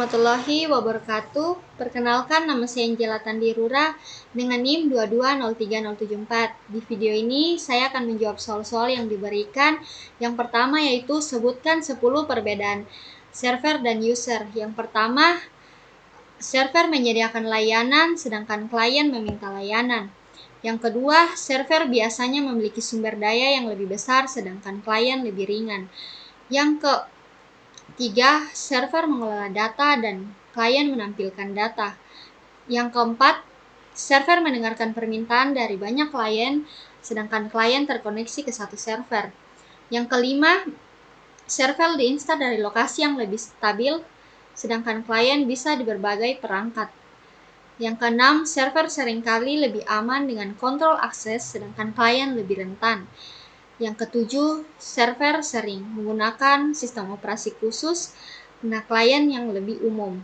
warahmatullahi wabarakatuh. Perkenalkan, nama saya Angela Tandirura dengan NIM 2203074. Di video ini saya akan menjawab soal-soal yang diberikan. Yang pertama yaitu sebutkan 10 perbedaan server dan user. Yang pertama, server menyediakan layanan sedangkan klien meminta layanan. Yang kedua, server biasanya memiliki sumber daya yang lebih besar sedangkan klien lebih ringan. Yang ketiga, server mengelola data dan klien menampilkan data. Yang keempat, server mendengarkan permintaan dari banyak klien, sedangkan klien terkoneksi ke satu server. Yang kelima, server diinstal dari lokasi yang lebih stabil, sedangkan klien bisa di berbagai perangkat. Yang keenam, server seringkali lebih aman dengan kontrol akses, sedangkan klien lebih rentan. Yang ketujuh, server sering menggunakan sistem operasi khusus, nah klien yang lebih umum.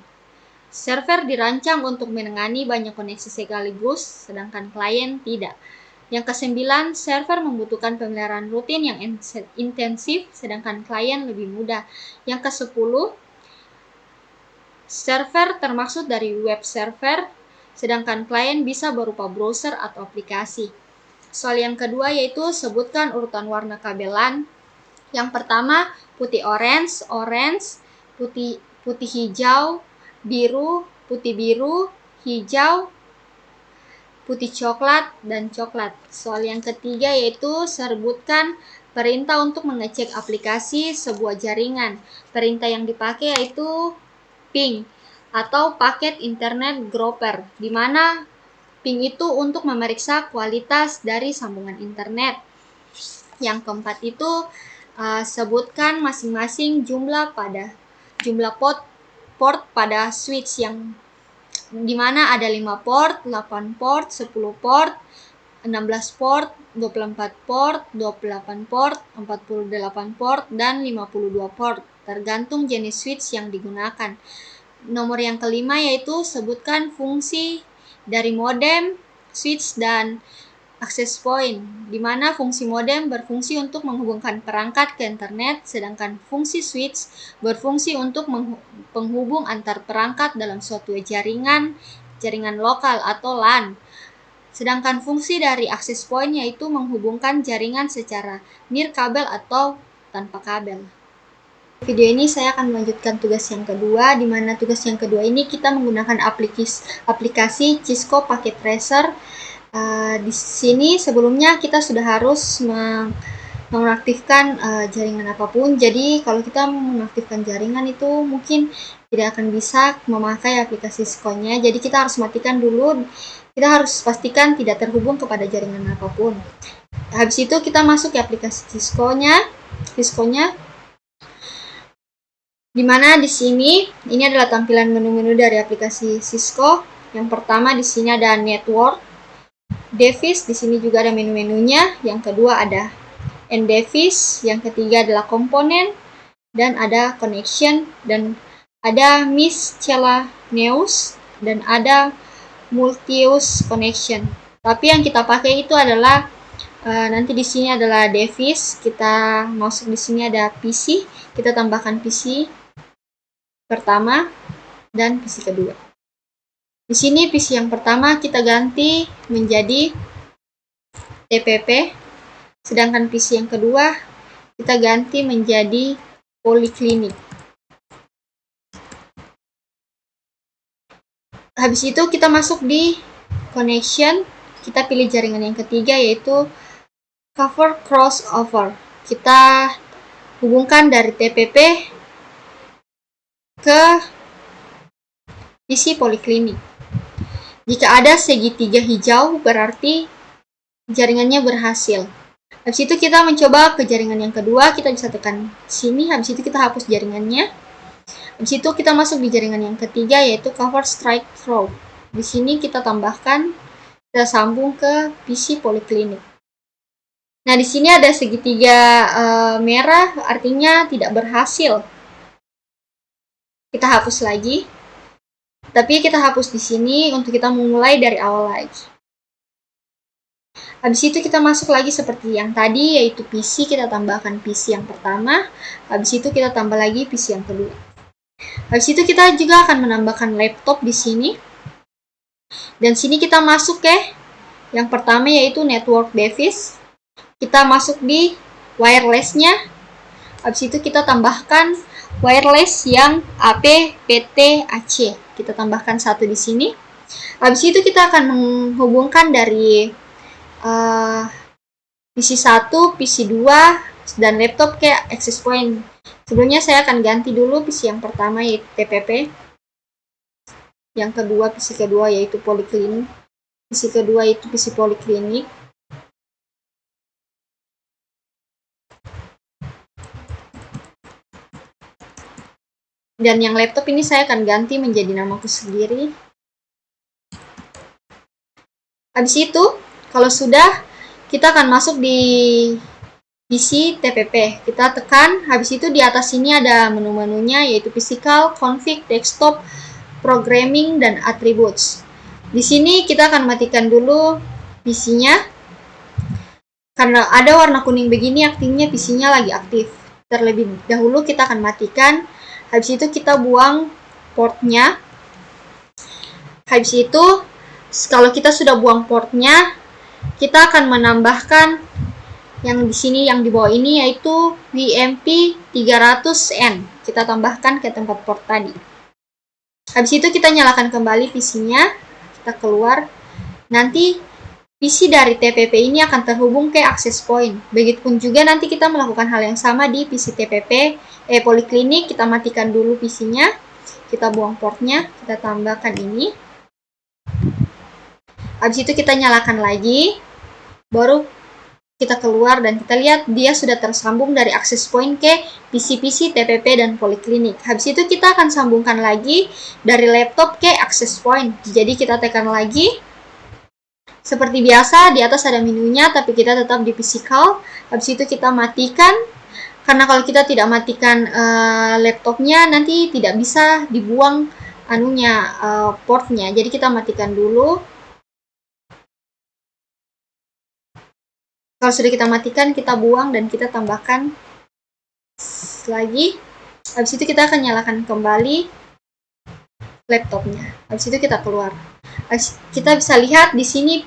Server dirancang untuk menangani banyak koneksi sekaligus, sedangkan klien tidak. Yang kesembilan, server membutuhkan pemeliharaan rutin yang intensif, sedangkan klien lebih mudah. Yang kesepuluh, server termaksud dari web server, sedangkan klien bisa berupa browser atau aplikasi. Soal yang kedua yaitu sebutkan urutan warna kabelan. Yang pertama, putih orange, putih hijau, biru, putih biru, hijau, putih coklat, dan coklat. Soal yang ketiga yaitu sebutkan perintah untuk mengecek aplikasi sebuah jaringan. Perintah yang dipakai yaitu ping atau paket internet grouper, di mana ping itu untuk memeriksa kualitas dari sambungan internet. Yang keempat itu sebutkan masing-masing jumlah port pada switch yang dimana ada 5 port, 8 port, 10 port, 16 port, 24 port, 28 port, 48 port, dan 52 port, tergantung jenis switch yang digunakan. Nomor yang kelima yaitu sebutkan fungsi dari modem, switch, dan access point, di mana fungsi modem berfungsi untuk menghubungkan perangkat ke internet, sedangkan fungsi switch berfungsi untuk penghubung antar perangkat dalam suatu jaringan lokal atau LAN. Sedangkan fungsi dari access point yaitu menghubungkan jaringan secara nirkabel atau tanpa kabel. Video ini saya akan melanjutkan tugas yang kedua, di mana tugas yang kedua ini kita menggunakan aplikasi Cisco Packet Tracer. Di sini sebelumnya kita sudah harus mengaktifkan jaringan apapun. Jadi kalau kita mengaktifkan jaringan itu mungkin tidak akan bisa memakai aplikasi Cisco-nya. Jadi kita harus matikan dulu. Kita harus pastikan tidak terhubung kepada jaringan apapun. Habis itu kita masuk ke aplikasi Cisco-nya. Di mana di sini ini adalah tampilan menu-menu dari aplikasi Cisco. Yang pertama di sini ada network, device, di sini juga ada menu-menunya. Yang kedua ada end device, yang ketiga adalah komponen, dan ada connection, dan ada miscellaneous, dan ada multi-use connection. Tapi yang kita pakai itu adalah nanti di sini adalah device. Kita masuk di sini ada PC, kita tambahkan PC pertama dan PC kedua. Di sini PC yang pertama kita ganti menjadi TPP, sedangkan PC yang kedua kita ganti menjadi poliklinik. Habis itu kita masuk di connection, kita pilih jaringan yang ketiga yaitu cover crossover. Kita hubungkan dari TPP ke PC poliklinik. Jika ada segitiga hijau berarti jaringannya berhasil. Habis itu kita mencoba ke jaringan yang kedua, kita bisa tekan sini, habis itu kita hapus jaringannya. Habis itu kita masuk di jaringan yang ketiga yaitu cover strike through. Di sini kita tambahkan, kita sambung ke PC poliklinik. Nah, di sini ada segitiga merah, artinya tidak berhasil. Kita hapus lagi. Tapi kita hapus di sini untuk kita memulai dari awal lagi. Habis itu kita masuk lagi seperti yang tadi, yaitu PC, kita tambahkan PC yang pertama. Habis itu kita tambah lagi PC yang kedua. Habis itu kita juga akan menambahkan laptop di sini. Dan sini kita masuk ke yang pertama yaitu network device. Kita masuk di wireless-nya. Habis itu kita tambahkan wireless yang AP/PT/AC. Kita tambahkan satu di sini. Habis itu kita akan menghubungkan dari PC 1, PC 2, dan laptop ke access point. Sebelumnya saya akan ganti dulu PC yang pertama yaitu TPP. Yang kedua PC kedua yaitu poliklinik. PC kedua itu PC poliklinik. Dan yang laptop ini saya akan ganti menjadi namaku sendiri. Habis itu, kalau sudah, kita akan masuk di PC TPP. Kita tekan, habis itu di atas sini ada menu-menunya yaitu physical, config, desktop, programming, dan attributes. Di sini kita akan matikan dulu PC-nya. Karena ada warna kuning begini artinya PC-nya lagi aktif. Terlebih dahulu kita akan matikan. Habis itu kita buang portnya. Habis itu kalau kita sudah buang portnya, kita akan menambahkan yang di sini yang di bawah ini yaitu WMP 300N. Kita tambahkan ke tempat port tadi. Habis itu kita nyalakan kembali PC-nya. Kita keluar. Nanti PC dari TPP ini akan terhubung ke access point. Begitupun juga nanti kita melakukan hal yang sama di PC TPP poliklinik. Kita matikan dulu PC-nya. Kita buang portnya. Kita tambahkan ini. Habis itu kita nyalakan lagi. Baru kita keluar dan kita lihat dia sudah tersambung dari access point ke PC-PC TPP dan poliklinik. Habis itu kita akan sambungkan lagi dari laptop ke access point. Jadi kita tekan lagi. Seperti biasa, di atas ada menunya, tapi kita tetap di physical. Habis itu kita matikan. Karena kalau kita tidak matikan laptopnya, nanti tidak bisa dibuang portnya. Jadi kita matikan dulu. Kalau sudah kita matikan, kita buang dan kita tambahkan lagi. Habis itu kita akan nyalakan kembali laptopnya. Habis itu kita keluar. Kita bisa lihat di sini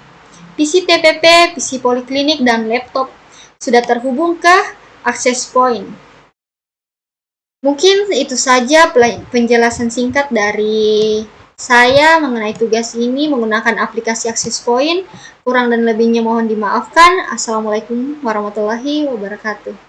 PC TPP, PC poliklinik, dan laptop sudah terhubung ke access point. Mungkin itu saja penjelasan singkat dari saya mengenai tugas ini menggunakan aplikasi access point. Kurang dan lebihnya mohon dimaafkan. Assalamualaikum warahmatullahi wabarakatuh.